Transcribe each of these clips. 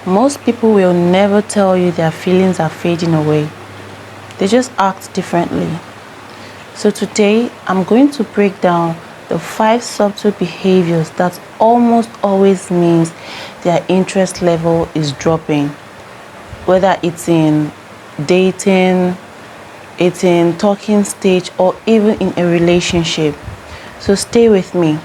Most people will never tell you their feelings are fading away. They just act differently. So today, I'm going to break down the 5 subtle behaviors that almost always means their interest level is dropping. Whether it's in dating, it's in talking stage, or even in a relationship. So stay with me.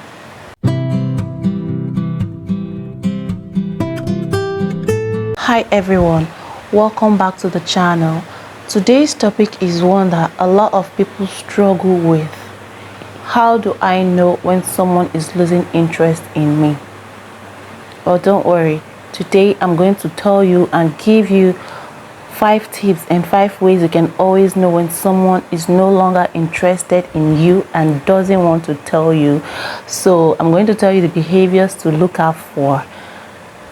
Hi everyone, welcome back to the channel. Today's topic is one that a lot of people struggle with. How do I know when someone is losing interest in me? Well, don't worry. Today I'm going to tell you and give you 5 tips and 5 ways you can always know when someone is no longer interested in you and doesn't want to tell you. So I'm going to tell you the behaviors to look out for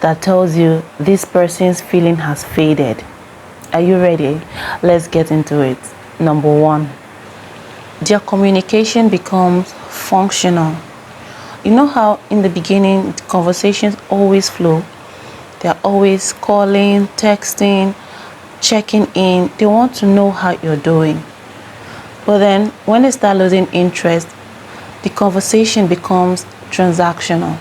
that tells you this person's feeling has faded. Are you ready? Let's get into it. Number 1, their communication becomes functional. You know how in the beginning conversations always flow? They're always calling, texting, checking in. They want to know how you're doing. But then when they start losing interest, the conversation becomes transactional.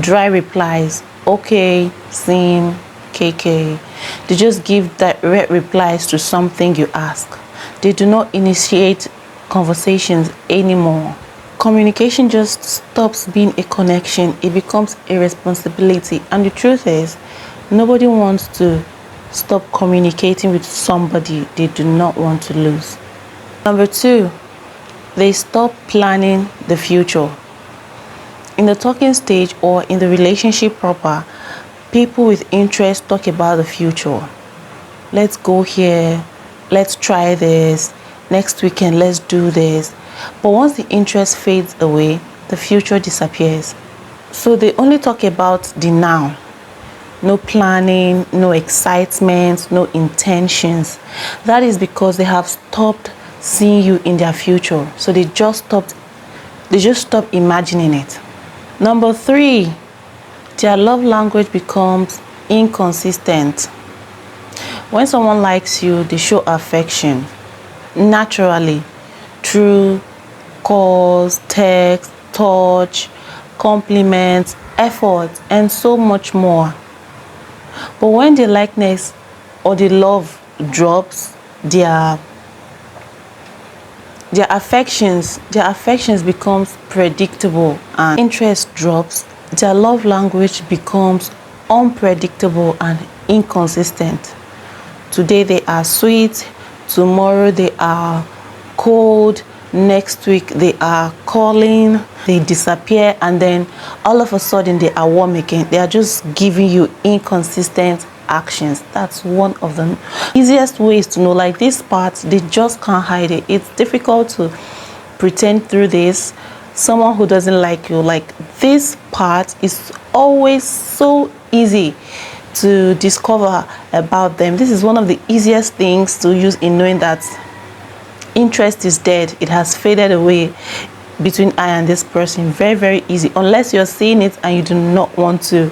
Dry replies, okay, seen, KK. They just give direct replies to something you ask. They do not initiate conversations anymore. Communication just stops being a connection. It becomes a responsibility. And the truth is, nobody wants to stop communicating with somebody they do not want to lose. Number 2, they stop planning the future. In the talking stage or in the relationship proper, people with interest talk about the future. Let's go here, let's try this, next weekend let's do this. But once the interest fades away, the future disappears. So they only talk about the now. No planning, no excitement, no intentions. That is because they have stopped seeing you in their future. So they just stopped imagining it. Number 3, their love language becomes inconsistent. When someone likes you, they show affection naturally through calls, text, touch, compliments, effort, and so much more. But when the likeness or the love drops, their affections becomes predictable, and interest drops. Their love language becomes unpredictable and inconsistent. Today they are sweet, tomorrow they are cold, next week they are calling, they disappear, and then all of a sudden they are warm again. They are just giving you inconsistent actions. That's one of the easiest ways to know, like this part, they just can't hide it. It's difficult to pretend through this. Someone who doesn't like you, like this part is always so easy to discover about them. This is one of the easiest things to use in knowing that interest is dead. It has faded away between I and this person. Very, very easy. Unless you're saying it and you do not want to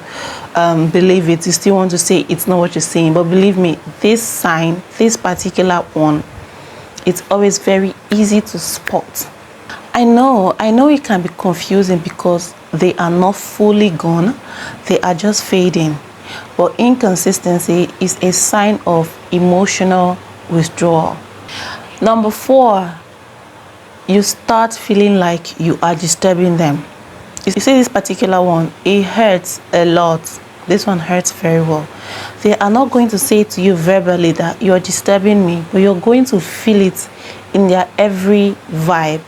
believe it, you still want to say it's not what you're saying. But believe me, this sign, this particular one, it's always very easy to spot. I know it can be confusing because they are not fully gone, they are just fading. But inconsistency is a sign of emotional withdrawal. Number 4, you start feeling like you are disturbing them. You see this particular one, it hurts a lot. This one hurts very well. They are not going to say to you verbally that you're disturbing me, but you're going to feel it in their every vibe.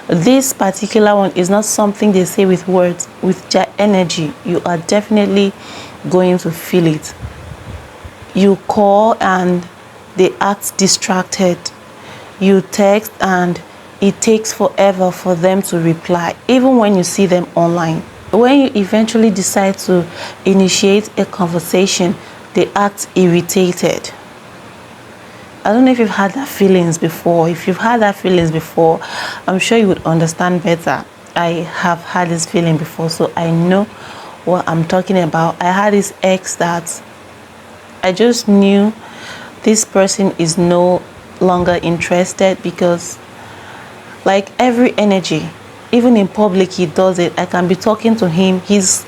This particular one is not something they say with words, with their energy. You are definitely going to feel it. You call and they act distracted. You text and it takes forever for them to reply, even when you see them online. When you eventually decide to initiate a conversation, they act irritated. I don't know if you've had that feelings before. If you've had that feelings before, I'm sure you would understand better. I have had this feeling before, so I know what I'm talking about. I had this ex that I just knew this person is no longer interested, because like every energy, even in public he does it. I can be talking to him, he's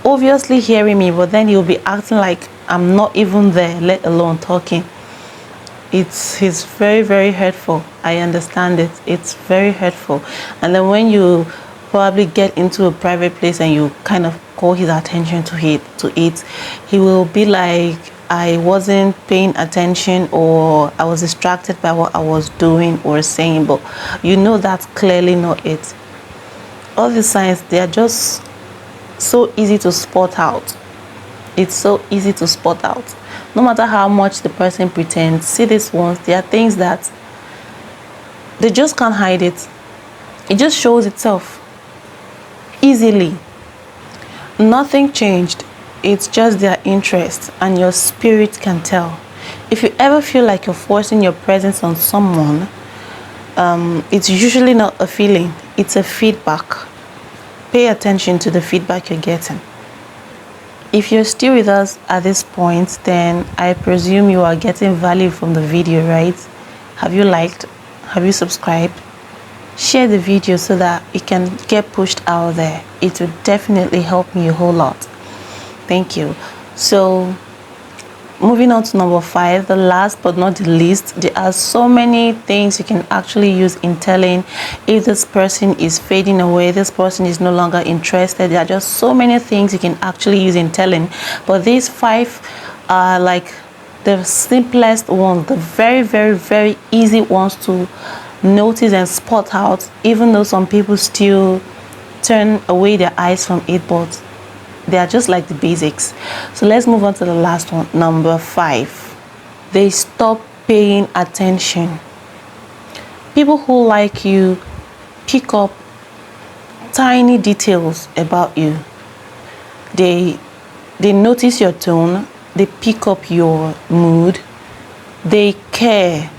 obviously hearing me, but then he'll be acting like I'm not even there, let alone talking. It's very, very hurtful. I understand it. It's very hurtful. And then when you probably get into a private place and you kind of call his attention to it, he will be like, I wasn't paying attention, or I was distracted by what I was doing or saying. But you know that's clearly not it. All these signs, they are just so easy to spot out. It's so easy to spot out. No matter how much the person pretends, see these ones, there are things that they just can't hide it. It just shows itself easily. Nothing changed. It's just their interest, and your spirit can tell. If you ever feel like you're forcing your presence on someone, it's usually not a feeling, it's a feedback. Pay attention to the feedback you're getting. If you're still with us at this point, then I presume you are getting value from the video, right? Have you liked? Have you subscribed? Share the video so that it can get pushed out there. It will definitely help me a whole lot. Thank you. So moving on to number 5, the last but not the least, there are so many things you can actually use in telling if this person is fading away, this person is no longer interested. There are just so many things you can actually use in telling, but these 5 are like the simplest ones, the very, very, very easy ones to notice and spot out, even though some people still turn away their eyes from it, but they are just like the basics. So let's move on to the last one, number 5. They stop paying attention. People who like you pick up tiny details about you. They notice your tone, they pick up your mood, they care.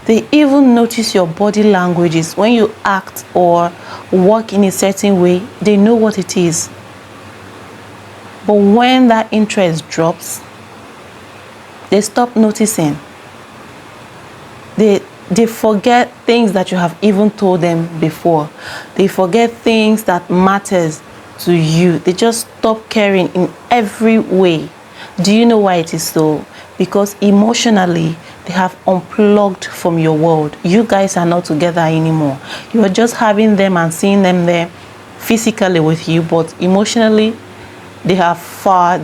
They even notice your body languages. When you act or walk in a certain way, they know what it is. But when that interest drops, they stop noticing. They forget things that you have even told them before. They forget things that matters to you. They just stop caring in every way. Do you know why it is so? Because emotionally, they have unplugged from your world. You guys are not together anymore. You are just having them and seeing them there physically with you, but emotionally, they are far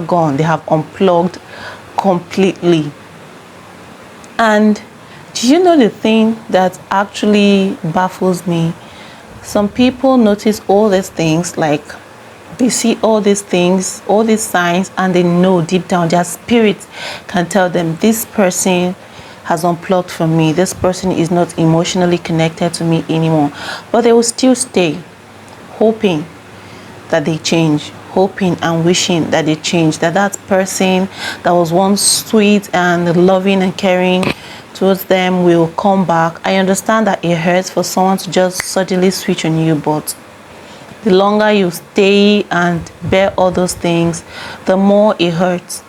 gone. They have unplugged completely. And do you know the thing that actually baffles me? Some people notice all these things, like they see all these things, all these signs, and they know deep down, their spirit can tell them, this person has unplugged from me. This person is not emotionally connected to me anymore. But they will still stay, hoping that they change, hoping and wishing that they change, that person that was once sweet and loving and caring towards them will come back. I understand that it hurts for someone to just suddenly switch on you, but the longer you stay and bear all those things, the more it hurts.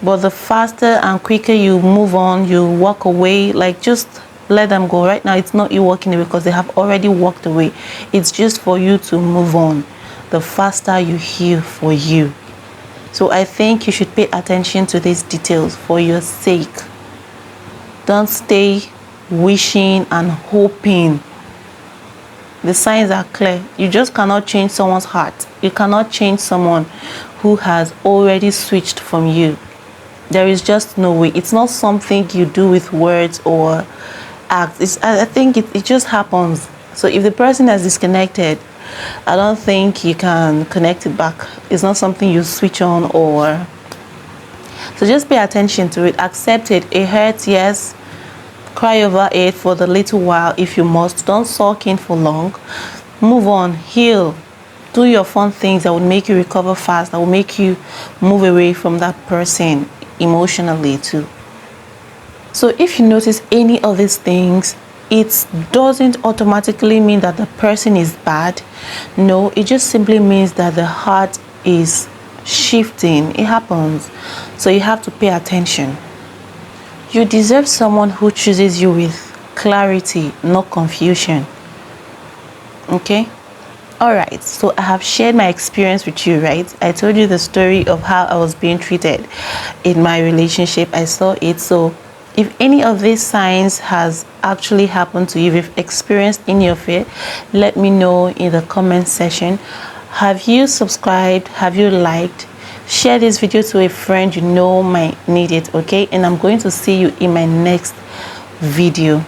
But the faster and quicker you move on, you walk away, like just let them go. Right now, it's not you walking away because they have already walked away. It's just for you to move on. The faster you heal for you. So I think you should pay attention to these details for your sake. Don't stay wishing and hoping. The signs are clear. You just cannot change someone's heart. You cannot change someone who has already switched from you. There is just no way. It's not something you do with words or acts. I think it just happens. So if the person has disconnected, I don't think you can connect it back. It's not something you switch on or... So just pay attention to it. Accept it. It hurts, yes. Cry over it for the little while if you must. Don't sulk in for long. Move on. Heal. Do your fun things that will make you recover fast, that will make you move away from that person emotionally too. So if you notice any of these things, it doesn't automatically mean that the person is bad. No, it just simply means that the heart is shifting. It happens. So you have to pay attention. You deserve someone who chooses you with clarity, not confusion. Okay? All right, so I have shared my experience with you, right? I told you the story of how I was being treated in my relationship. I saw it. So if any of these signs has actually happened to you, if you've experienced any of it, let me know in the comment section. Have you subscribed? Have you liked? Share this video to a friend you know might need it, okay? And I'm going to see you in my next video.